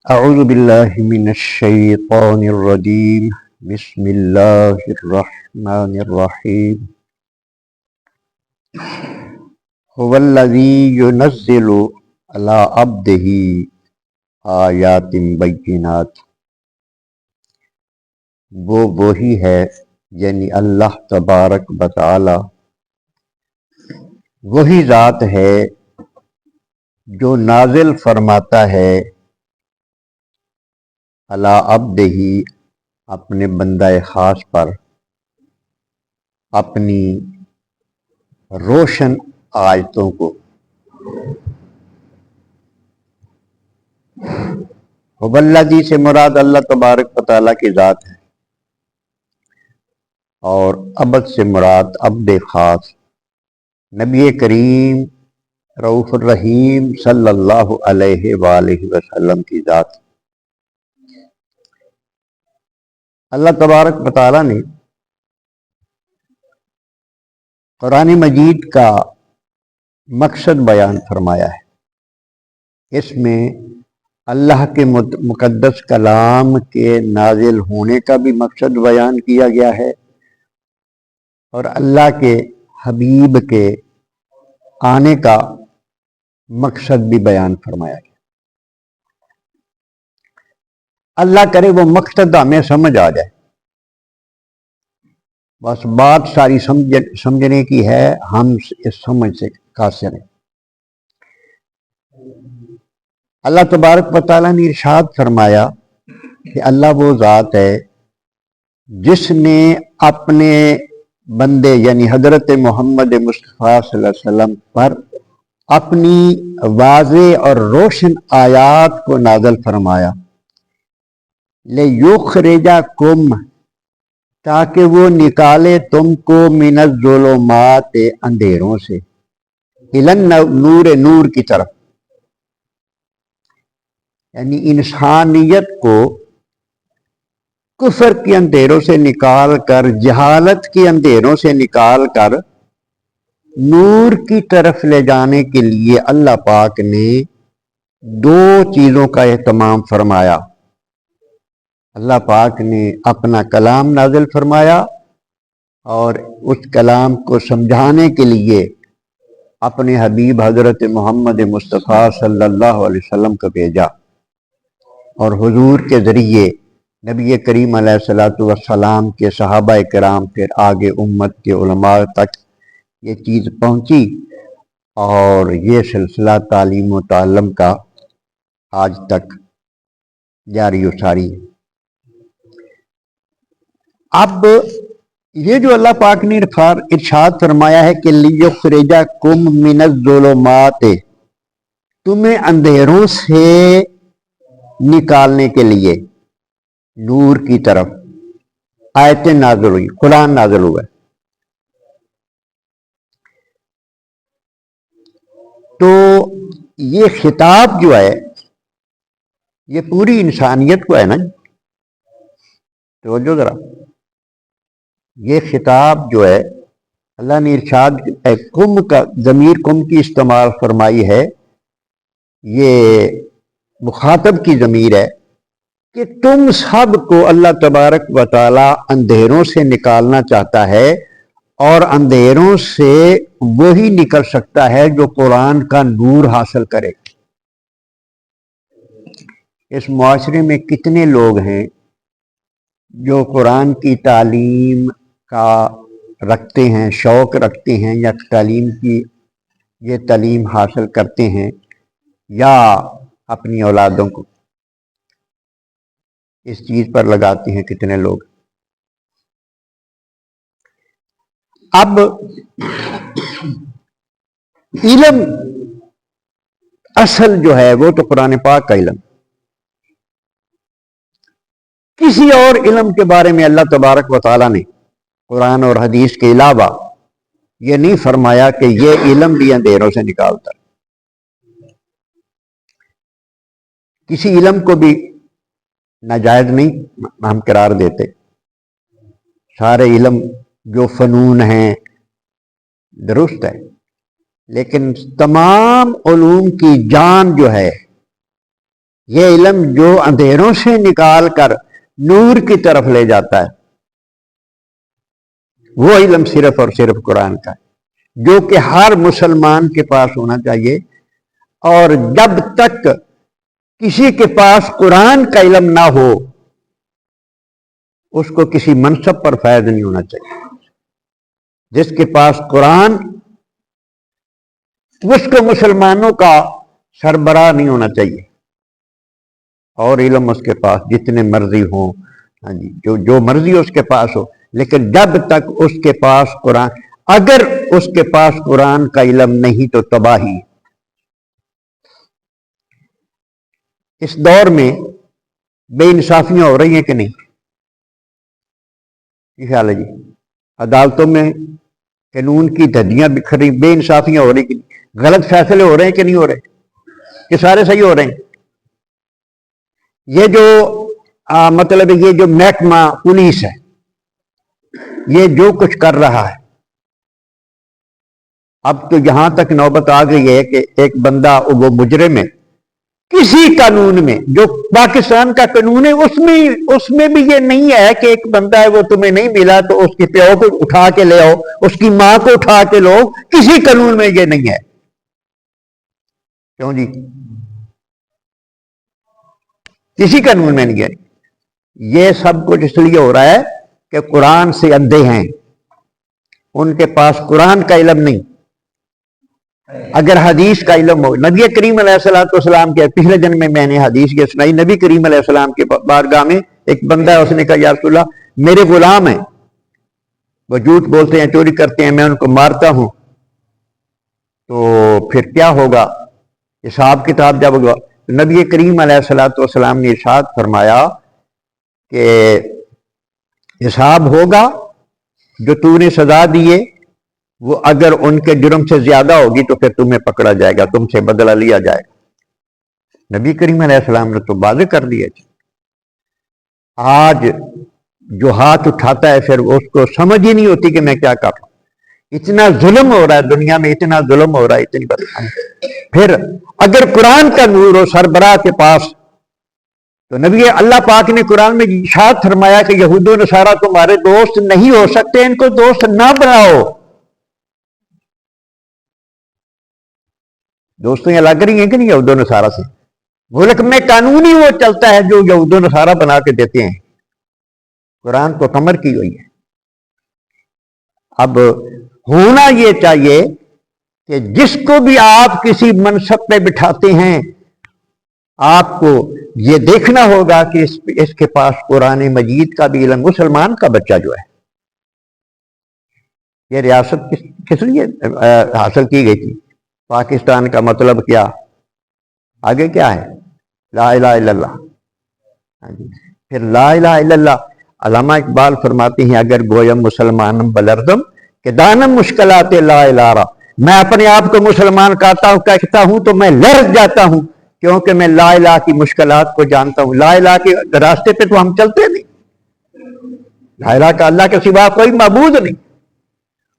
اعوذ باللہ من الشیطان الرجیم بسم اللہ الرحمن الرحیم هو الذی ينزل علی عبدہ آیات بینات، وہ وہی ہے یعنی اللہ تبارک و تعالی وہی ذات ہے جو نازل فرماتا ہے علی عبدہ اپنے بندہ خاص پر اپنی روشن آیتوں کو۔ هو الذی سے مراد اللہ تبارک و تعالیٰ کی ذات ہے، اور عبد سے مراد عبد خاص نبی کریم رؤوف الرحیم صلی اللہ علیہ وآلہ وسلم کی ذات۔ اللہ تبارک و تعالیٰ نے قرآن مجید کا مقصد بیان فرمایا ہے۔ اس میں اللہ کے مقدس کلام کے نازل ہونے کا بھی مقصد بیان کیا گیا ہے، اور اللہ کے حبیب کے آنے کا مقصد بھی بیان فرمایا گیا۔ اللہ کرے وہ مقصد ہمیں سمجھ آ جائے، بس بات ساری سمجھنے کی ہے، ہم اس سمجھ سے قاصر ہیں۔ اللہ تبارک و تعالیٰ نے ارشاد فرمایا کہ اللہ وہ ذات ہے جس نے اپنے بندے یعنی حضرت محمد مصطفیٰ صلی اللہ علیہ وسلم پر اپنی واضح اور روشن آیات کو نازل فرمایا، لِیُخْرِجَکُم تاکہ وہ نکالے تم کو من الظلمات اندھیروں سے، الی النور نور کی طرف، یعنی انسانیت کو کفر کے اندھیروں سے نکال کر، جہالت کے اندھیروں سے نکال کر نور کی طرف لے جانے کے لیے اللہ پاک نے دو چیزوں کا اہتمام فرمایا۔ اللہ پاک نے اپنا کلام نازل فرمایا، اور اس کلام کو سمجھانے کے لیے اپنے حبیب حضرت محمد مصطفیٰ صلی اللہ علیہ وسلم کو بھیجا، اور حضور کے ذریعے نبی کریم علیہ الصلوۃ والسلام کے صحابہ کرام پھر آگے امت کے علماء تک یہ چیز پہنچی، اور یہ سلسلہ تعلیم و تعلم کا آج تک جاری و ساری ہے۔ اب یہ جو اللہ پاک نے ارشاد فرمایا ہے کہ لِیُخْرِجَکُم مِّنَ الظُّلُمَاتِ، تمہیں اندھیروں سے نکالنے کے لیے نور کی طرف، آیتیں نازل ہوئی، قرآن نازل ہوا ہے۔ تو یہ خطاب جو ہے یہ پوری انسانیت کو ہے نا، توجہ ذرا، یہ خطاب جو ہے اللہ نے ارشاد کم کا ضمیر کم کی استعمال فرمائی ہے، یہ مخاطب کی ضمیر ہے کہ تم سب کو اللہ تبارک و تعالی اندھیروں سے نکالنا چاہتا ہے، اور اندھیروں سے وہی نکل سکتا ہے جو قرآن کا نور حاصل کرے۔ اس معاشرے میں کتنے لوگ ہیں جو قرآن کی تعلیم کا رکھتے ہیں، شوق رکھتے ہیں، یا تعلیم کی یہ تعلیم حاصل کرتے ہیں، یا اپنی اولادوں کو اس چیز پر لگاتے ہیں کتنے لوگ۔ اب علم اصل جو ہے وہ تو قرآن پاک کا علم، کسی اور علم کے بارے میں اللہ تبارک و تعالیٰ نے قرآن اور حدیث کے علاوہ یہ نہیں فرمایا کہ یہ علم بھی اندھیروں سے نکالتا ہے۔ کسی علم کو بھی ناجائز نہیں ہم قرار دیتے، سارے علم جو فنون ہیں درست ہے، لیکن تمام علوم کی جان جو ہے یہ علم جو اندھیروں سے نکال کر نور کی طرف لے جاتا ہے، وہ علم صرف اور صرف قرآن کا ہے، جو کہ ہر مسلمان کے پاس ہونا چاہیے۔ اور جب تک کسی کے پاس قرآن کا علم نہ ہو، اس کو کسی منصب پر فائد نہیں ہونا چاہیے۔ جس کے پاس قرآن، اس کو مسلمانوں کا سربراہ نہیں ہونا چاہیے، اور علم اس کے پاس جتنے مرضی ہوں، ہاں جی، جو مرضی اس کے پاس ہو، لیکن جب تک اس کے پاس قرآن، اگر اس کے پاس قرآن کا علم نہیں تو تباہی۔ اس دور میں بے انصافیاں ہو رہی ہیں کہ نہیں؟ کیا خیال ہے جی؟ عدالتوں میں قانون کی دھجیاں بکھر رہی، بے انصافیاں ہو رہی کہ نہیں؟ غلط فیصلے ہو رہے ہیں کہ نہیں ہو رہے؟ کہ سارے صحیح ہو رہے ہیں؟ یہ جو مطلب یہ جو محکمہ پولیس ہے، یہ جو کچھ کر رہا ہے، اب تو یہاں تک نوبت آ گئی ہے کہ ایک بندہ وہ مجرم ہے، کسی قانون میں جو پاکستان کا قانون ہے اس میں بھی یہ نہیں ہے کہ ایک بندہ ہے وہ تمہیں نہیں ملا تو اس کے پیو کو اٹھا کے لے آؤ، اس کی ماں کو اٹھا کے لو، کسی قانون میں یہ نہیں ہے۔ کیوں جی؟ کسی قانون میں نہیں ہے۔ یہ سب کچھ اس لیے ہو رہا ہے کہ قرآن سے اندھے ہیں، ان کے پاس قرآن کا علم نہیں۔ اگر حدیث کا علم ہو، نبی کریم علیہ السلام کے پچھلے جنم میں نے حدیث یہ سنائی، نبی کریم علیہ السلام کے بارگاہ میں ایک بندہ ہے، اس نے کہا یا رسول اللہ میرے غلام ہیں، وہ جھوٹ بولتے ہیں، چوری کرتے ہیں، میں ان کو مارتا ہوں، تو پھر کیا ہوگا؟ حساب کتاب جب ہوگا؟ نبی کریم علیہ السلام نے ارشاد فرمایا کہ حساب ہوگا، جو تو نے سزا دیے وہ اگر ان کے جرم سے زیادہ ہوگی تو پھر تمہیں پکڑا جائے گا، تم سے بدلہ لیا جائے گا۔ نبی کریم علیہ السلام نے تو واضح کر دیا۔ آج جو ہاتھ اٹھاتا ہے پھر اس کو سمجھ ہی نہیں ہوتی کہ میں کیا کر رہا ہوں۔ اتنا ظلم ہو رہا ہے دنیا میں، اتنا ظلم ہو رہا ہے، اتنی بدکاری۔ پھر اگر قرآن کا نور ہو سربراہ کے پاس، تو نبی اللہ پاک نے قرآن میں ارشاد فرمایا کہ یہود و نصارہ تمہارے دوست نہیں ہو سکتے، ان کو دوست نہ بناؤ۔ دوستیاں لگ رہی ہیں کہ نہیں یہود و نصارہ سے؟ ملک میں قانون ہی وہ چلتا ہے جو یہود و نصارہ بنا کے دیتے ہیں، قرآن کو کمر کی ہوئی ہے۔ اب ہونا یہ چاہیے کہ جس کو بھی آپ کسی منصب پہ بٹھاتے ہیں، آپ کو یہ دیکھنا ہوگا کہ اس کے پاس قرآن مجید کا بھی علم۔ مسلمان کا بچہ جو ہے، یہ ریاست کس لیے حاصل کی گئی تھی؟ پاکستان کا مطلب کیا؟ آگے کیا ہے؟ لا الہ الا اللہ۔ پھر لا الہ الا اللہ، علامہ اقبال فرماتے ہیں اگر گویم مسلمانم بلردم کہ دانم مشکلات لا الہ، میں اپنے آپ کو مسلمان کہتا ہوں تو میں لرز جاتا ہوں، کیونکہ میں لا الہ کی مشکلات کو جانتا ہوں۔ لا الہ کے راستے پہ تو ہم چلتے نہیں، لا الہ کا اللہ کے سوا کوئی معبود نہیں،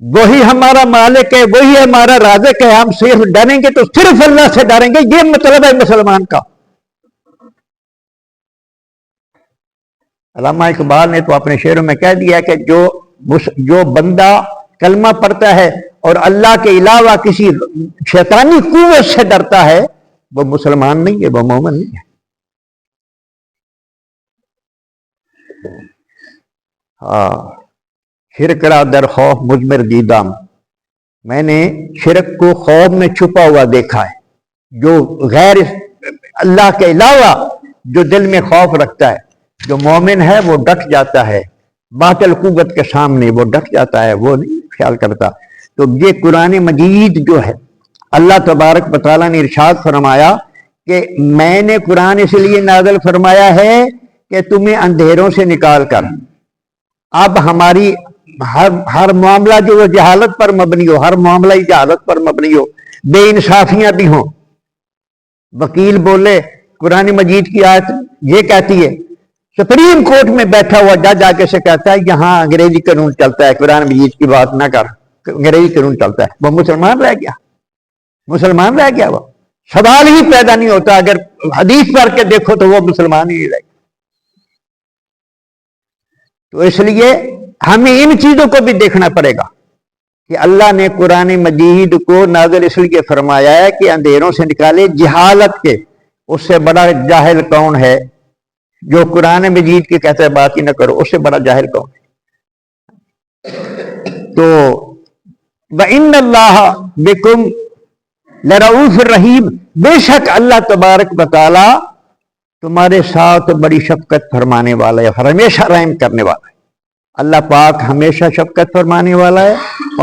وہی ہمارا مالک ہے، وہی ہمارا رازق ہے، ہم صرف ڈریں گے تو صرف اللہ سے ڈریں گے، یہ مطلب ہے مسلمان کا۔ علامہ اقبال نے تو اپنے شعروں میں کہہ دیا کہ جو بندہ کلمہ پڑھتا ہے اور اللہ کے علاوہ کسی شیطانی قوت سے ڈرتا ہے، وہ مسلمان نہیں ہے، وہ مومن نہیں ہے۔ شرک را در خوف مضمر دیدم، میں نے شرک کو خوف میں چھپا ہوا دیکھا ہے۔ جو غیر اللہ کے علاوہ جو دل میں خوف رکھتا ہے، جو مومن ہے وہ ڈٹ جاتا ہے، باطل قوت کے سامنے وہ ڈٹ جاتا ہے، وہ نہیں خیال کرتا۔ تو یہ قرآن مجید جو ہے، اللہ تبارک و تعالیٰ نے ارشاد فرمایا کہ میں نے قرآن اس لیے نازل فرمایا ہے کہ تمہیں اندھیروں سے نکال کر، اب ہماری ہر معاملہ جو جہالت پر مبنی ہو، ہر معاملہ ہی جہالت پر مبنی ہو، بے انصافیاں بھی ہوں۔ وکیل بولے قرآن مجید کی آیت یہ کہتی ہے، سپریم کورٹ میں بیٹھا ہوا جج آگے سے کہتا ہے یہاں انگریزی قانون چلتا ہے، قرآن مجید کی بات نہ کر، انگریزی قانون چلتا ہے، وہ مسلمان رہ گیا، مسلمان رہ گیا وہ۔ سوال ہی پیدا نہیں ہوتا. اگر حدیث پڑھ کے دیکھو تو وہ مسلمان ہی نہیں رہے. تو اس لیے ہمیں ان چیزوں کو بھی دیکھنا پڑے گا کہ اللہ نے قرآن مجید کو نازل اس لیے فرمایا ہے کہ اندھیروں سے نکالے جہالت کے. اس سے بڑا جاہل کون ہے؟ جو قرآن مجید کے کہتا ہے بات ہی نہ کرو، اس سے بڑا جاہل کون ہے؟ تو وَإِنَّ اللَّهَ بِكُمْ لَرَؤُوفٌ الرَّحِيمٌ، بے شک اللہ تبارک و تعالی تمہارے ساتھ بڑی شفقت فرمانے والا ہے، ہمیشہ رحم کرنے والا ہے. اللہ پاک ہمیشہ شفقت فرمانے والا ہے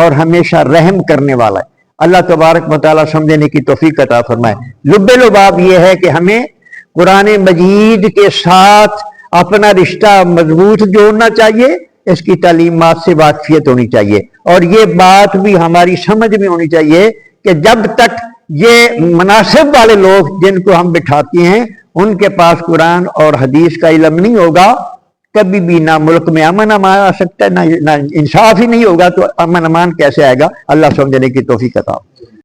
اور ہمیشہ رحم کرنے والا ہے. اللہ تبارک و تعالی سمجھنے کی توفیق عطا فرمائے. لب لباب یہ ہے کہ ہمیں قرآن مجید کے ساتھ اپنا رشتہ مضبوط جوڑنا چاہیے، اس کی تعلیمات سے واقفیت ہونی چاہیے، اور یہ بات بھی ہماری سمجھ میں ہونی چاہیے کہ جب تک یہ مناسب والے لوگ جن کو ہم بٹھاتے ہیں ان کے پاس قرآن اور حدیث کا علم نہیں ہوگا، کبھی بھی نہ ملک میں امن امان آ سکتا ہے، نہ انصاف ہی نہیں ہوگا، تو امن امان کیسے آئے گا؟ اللہ سمجھنے کی توفیق عطا.